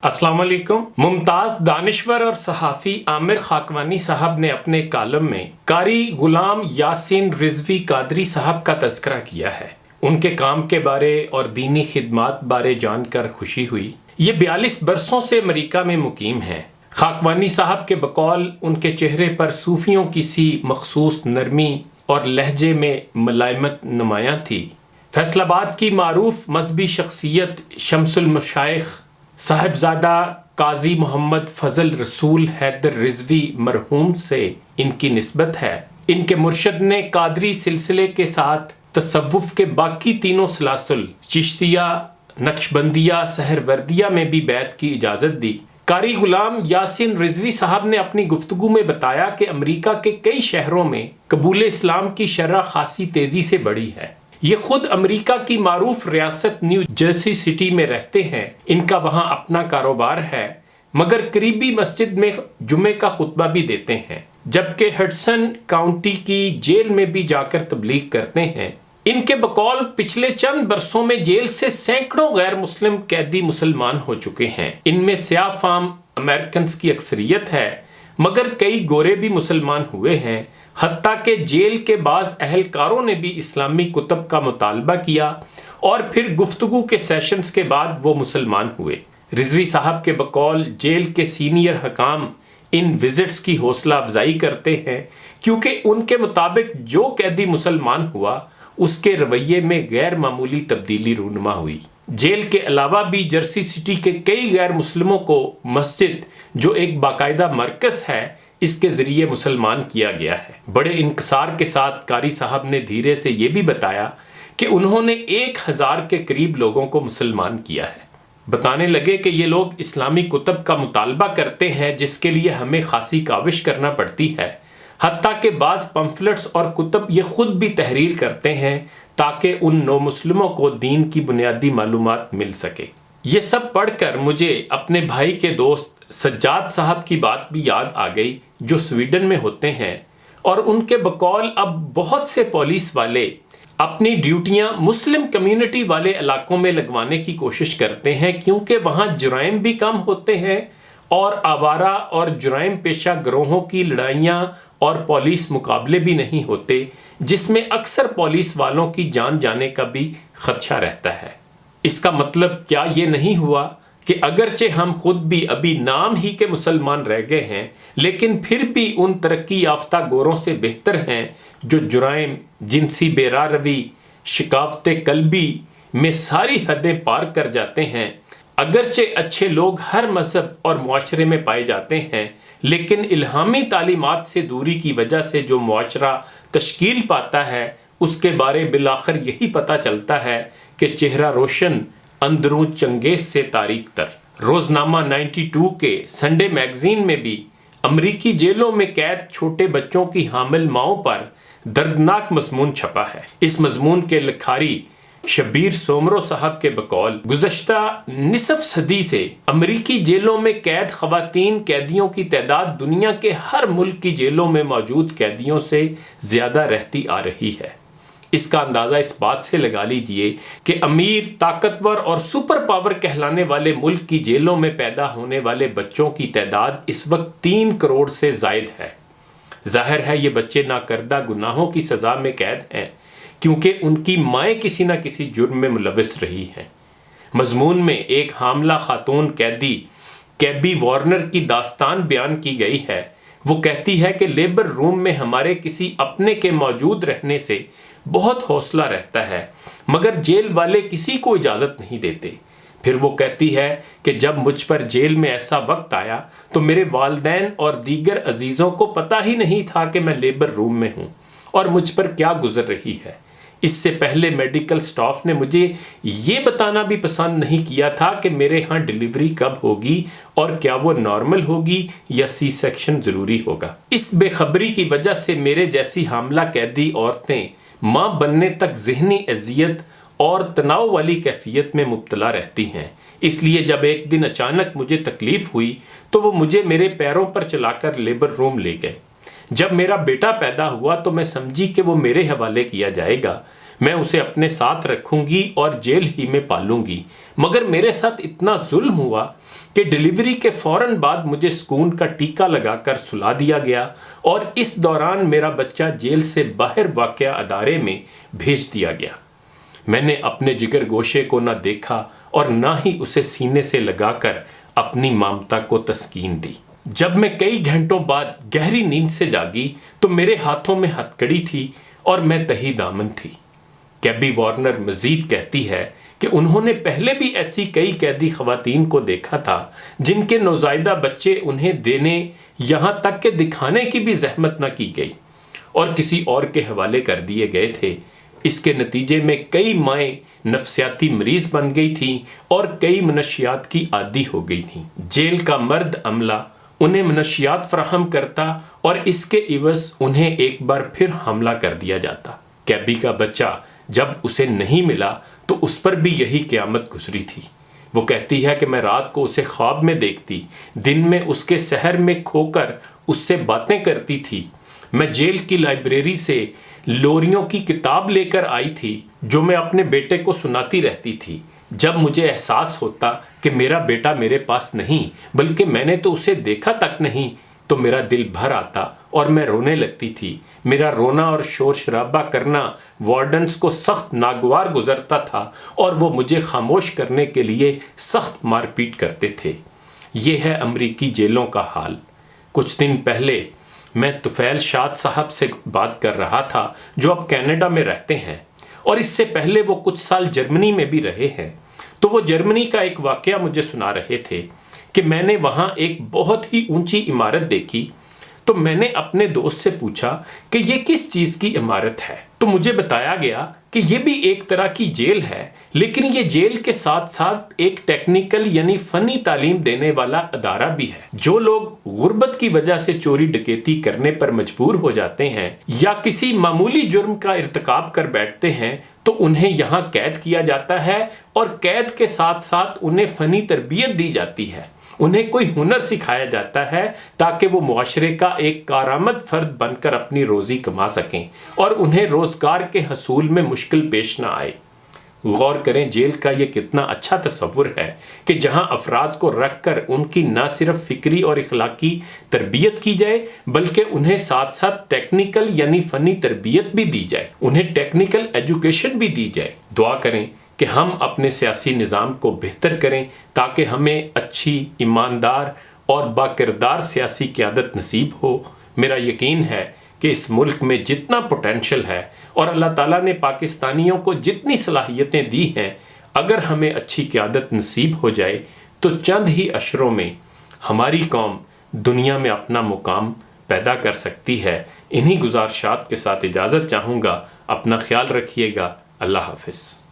अस्सलाम वालेकुम। मुमताज दानिश्वर और सहाफ़ी आमिर खाकवानी साहब ने अपने कालम में कारी गुलाम यासीन रिजवी कादरी साहब का तज़किरा किया है। उनके काम के बारे और दीनी खिदमात बारे जानकर खुशी हुई। ये 42 बरसों से अमेरिका में मुकीम हैं। खाकवानी साहब के बकौल उनके चेहरे पर सूफियों की सी मखसूस नरमी और लहजे में मलाइमत नुमायाँ थी। फैसलाबाद की मारूफ मजहबी शख्सियत शम्सुल मशाइख साहिबजादा काजी मोहम्मद फजल रसूल हैदर रिजवी मरहूम से इनकी निस्बत है। इनके मुर्शद ने कादरी सिलसिले के साथ तसव्वुफ के बाकी तीनों सलासुल चिश्तिया, नक्शबंदिया, सहरवर्दिया में भी बैत की इजाज़त दी। कारी गुलाम यासीन रिजवी साहब ने अपनी गुफ्तगू में बताया कि अमेरिका के कई शहरों में कबूल इस्लाम की शरह खासी तेज़ी से बढ़ी है। ये खुद अमेरिका की मारूफ रियासत न्यू जर्सी सिटी में रहते हैं। इनका वहाँ अपना कारोबार है, मगर करीबी मस्जिद में जुमे का खुतबा भी देते हैं, जबकि हडसन काउंटी की जेल में भी जाकर तबलीग करते हैं। इनके बकौल पिछले चंद बरसों में जेल से सैकड़ों गैर मुस्लिम कैदी मुसलमान हो चुके हैं। इनमें स्याह फाम अमेरिकन की अक्सरियत है, मगर कई गोरे भी मुसलमान हुए हैं। हत्ता के जेल के बाज़ अहलकारों ने भी इस्लामी कुतब का मुतालबा किया और फिर गुफ्तगू के सेशंस के बाद वो मुसलमान हुए। रिजवी साहब के बकौल जेल के सीनियर हकाम इन विजिट्स की हौसला अफजाई करते हैं, क्योंकि उनके मुताबिक जो कैदी मुसलमान हुआ उसके रवैये में गैर मामूली तब्दीली रूनुमा हुई। जेल के अलावा भी जर्सी सिटी के कई गैर मुस्लिमों को मस्जिद, जो एक बाकायदा मरकज़ है, इसके ज़रिए मुसलमान किया गया है। बड़े इंकसार के साथ कारी साहब ने धीरे से ये भी बताया कि उन्होंने 1000 के करीब लोगों को मुसलमान किया है। बताने लगे कि ये लोग इस्लामी कुतब का मुतालबा करते हैं, जिसके लिए हमें खासी काविश करना पड़ती है। हत्ता के बाज़ पम्फलेट्स और कुतब ये खुद भी तहरीर करते हैं ताकि उन नौ मुस्लिमों को दीन की बुनियादी मालूमात मिल सके। ये सब पढ़कर मुझे अपने भाई के दोस्त सज्जाद साहब की बात भी याद आ गई, जो स्वीडन में होते हैं, और उनके बकौल अब बहुत से पुलिस वाले अपनी ड्यूटियां मुस्लिम कम्युनिटी वाले इलाकों में लगवाने की कोशिश करते हैं, क्योंकि वहां जुराइम भी कम होते हैं और आवारा और जुराइम पेशा गिरोहों की लड़ाइयाँ और पुलिस मुकाबले भी नहीं होते, जिसमें अक्सर पुलिस वालों की जान जाने का भी खदशा रहता है। इसका मतलब क्या ये नहीं हुआ कि अगरचे हम खुद भी अभी नाम ही के मुसलमान रह गए हैं, लेकिन फिर भी उन तरक्की याफ्ता गोरों से बेहतर हैं जो जुराइम, जिनसी बेरारवी, शिकावत कल्बी में सारी हदें पार कर जाते हैं। अगरचे अच्छे लोग हर मजहब और मुआशरे में पाए जाते हैं, लेकिन इल्हामी तालीमात से दूरी की वजह से जो मुआशरा तश्कील पाता है, उसके बारे बिलाखिर यही पता चलता है कि चेहरा रोशन अंदरू चंगेज से तारीख तर। रोजनामा 92 के संडे मैगजीन में भी अमरीकी जेलों में कैद छोटे बच्चों की हामिल माओं पर दर्दनाक मजमून छपा है। इस मजमून के लिखारी शबीर सोमरो साहब के बकौल गुज़श्ता निसफ सदी से अमरीकी जेलों में कैद ख़वातीन कैदियों की तादाद दुनिया के हर मुल्क की जेलों में मौजूद कैदियों से ज़्यादा रहती आ रही है। इसका अंदाज़ा इस बात से लगा लीजिए कि अमीर, ताकतवर और सुपर पावर कहलाने वाले मुल्क की जेलों में पैदा होने वाले बच्चों की तादाद इस वक्त 3 करोड़ से ज़ायद है। जाहिर है ये बच्चे नाकर्दा गुनाहों की सज़ा में कैद हैं, क्योंकि उनकी माएँ किसी न किसी जुर्म में मुलविस रही हैं। मजमून में एक हामला खातून कैदी कैबी वार्नर की दास्तान बयान की गई है। वो कहती है कि लेबर रूम में हमारे किसी अपने के मौजूद रहने से बहुत हौसला रहता है, मगर जेल वाले किसी को इजाज़त नहीं देते। फिर वो कहती है कि जब मुझ पर जेल में ऐसा वक्त आया तो मेरे वालिदैन और दीगर अजीज़ों को पता ही नहीं था कि मैं लेबर रूम में हूँ और मुझ पर क्या गुजर रही है। इससे पहले मेडिकल स्टाफ ने मुझे ये बताना भी पसंद नहीं किया था कि मेरे यहाँ डिलीवरी कब होगी और क्या वो नॉर्मल होगी या सी सेक्शन ज़रूरी होगा। इस बेखबरी की वजह से मेरे जैसी हामला कैदी औरतें माँ बनने तक ज़हनी अजियत और तनाव वाली कैफियत में मुब्तला रहती हैं। इसलिए जब एक दिन अचानक मुझे तकलीफ़ हुई तो वो मुझे मेरे पैरों पर चलाकर लेबर रूम ले गए। जब मेरा बेटा पैदा हुआ तो मैं समझी कि वो मेरे हवाले किया जाएगा, मैं उसे अपने साथ रखूंगी और जेल ही में पालूंगी, मगर मेरे साथ इतना जुल्म हुआ کہ ڈیلیوری کے فوراً بعد مجھے سکون کا ٹیکہ لگا کر سلا دیا گیا اور اس دوران میرا بچہ جیل سے باہر واقع ادارے میں بھیج دیا گیا۔ میں نے اپنے جگر گوشے کو نہ دیکھا اور نہ ہی اسے سینے سے لگا کر اپنی مامتا کو تسکین دی۔ جب میں کئی گھنٹوں بعد گہری نیند سے جاگی تو میرے ہاتھوں میں ہتکڑی تھی اور میں تہی دامن تھی۔ کیبی وارنر مزید کہتی ہے کہ انہوں نے پہلے بھی ایسی کئی قیدی خواتین کو دیکھا تھا جن کے نوزائیدہ بچے انہیں دینے یہاں تک کہ دکھانے کی بھی زحمت نہ کی گئی اور کسی اور کے حوالے کر دیے گئے تھے۔ اس کے نتیجے میں کئی مائیں نفسیاتی مریض بن گئی تھیں اور کئی منشیات کی عادی ہو گئی تھیں۔ جیل کا مرد عملہ انہیں منشیات فراہم کرتا اور اس کے عوض انہیں ایک بار پھر حملہ کر دیا جاتا۔ کیبی کا بچہ جب اسے نہیں ملا تو اس پر بھی یہی قیامت گزری تھی۔ وہ کہتی ہے کہ میں رات کو اسے خواب میں دیکھتی، دن میں اس کے سحر میں کھو کر اس سے باتیں کرتی تھی۔ میں جیل کی لائبریری سے لوریوں کی کتاب لے کر آئی تھی جو میں اپنے بیٹے کو سناتی رہتی تھی۔ جب مجھے احساس ہوتا کہ میرا بیٹا میرے پاس نہیں بلکہ میں نے تو اسے دیکھا تک نہیں تو میرا دل بھر آتا اور میں رونے لگتی تھی۔ میرا رونا اور شور شرابہ کرنا وارڈنز کو سخت ناگوار گزرتا تھا اور وہ مجھے خاموش کرنے کے لیے سخت مار پیٹ کرتے تھے۔ یہ ہے امریکی جیلوں کا حال۔ کچھ دن پہلے میں طفیل شاد صاحب سے بات کر رہا تھا جو اب کینیڈا میں رہتے ہیں اور اس سے پہلے وہ کچھ سال جرمنی میں بھی رہے ہیں۔ تو وہ جرمنی کا ایک واقعہ مجھے سنا رہے تھے کہ میں نے وہاں ایک بہت ہی اونچی عمارت دیکھی تو میں نے اپنے دوست سے پوچھا کہ یہ کس چیز کی عمارت ہے، تو مجھے بتایا گیا کہ یہ بھی ایک طرح کی جیل ہے، لیکن یہ جیل کے ساتھ ساتھ ایک ٹیکنیکل یعنی فنی تعلیم دینے والا ادارہ بھی ہے۔ جو لوگ غربت کی وجہ سے چوری ڈکیتی کرنے پر مجبور ہو جاتے ہیں یا کسی معمولی جرم کا ارتکاب کر بیٹھتے ہیں تو انہیں یہاں قید کیا جاتا ہے اور قید کے ساتھ ساتھ انہیں فنی تربیت دی جاتی ہے، انہیں کوئی ہنر سکھایا جاتا ہے تاکہ وہ معاشرے کا ایک کارآمد فرد بن کر اپنی روزی کما سکیں اور انہیں روزگار کے حصول میں مشکل پیش نہ آئے۔ غور کریں جیل کا یہ کتنا اچھا تصور ہے کہ جہاں افراد کو رکھ کر ان کی نہ صرف فکری اور اخلاقی تربیت کی جائے بلکہ انہیں ساتھ ساتھ ٹیکنیکل یعنی فنی تربیت بھی دی جائے، انہیں ٹیکنیکل ایجوکیشن بھی دی جائے۔ دعا کریں کہ ہم اپنے سیاسی نظام کو بہتر کریں تاکہ ہمیں اچھی، ایماندار اور باکردار سیاسی قیادت نصیب ہو۔ میرا یقین ہے کہ اس ملک میں جتنا پوٹینشل ہے اور اللہ تعالیٰ نے پاکستانیوں کو جتنی صلاحیتیں دی ہیں، اگر ہمیں اچھی قیادت نصیب ہو جائے تو چند ہی اشروں میں ہماری قوم دنیا میں اپنا مقام پیدا کر سکتی ہے۔ انہی گزارشات کے ساتھ اجازت چاہوں گا۔ اپنا خیال رکھیے گا۔ اللہ حافظ۔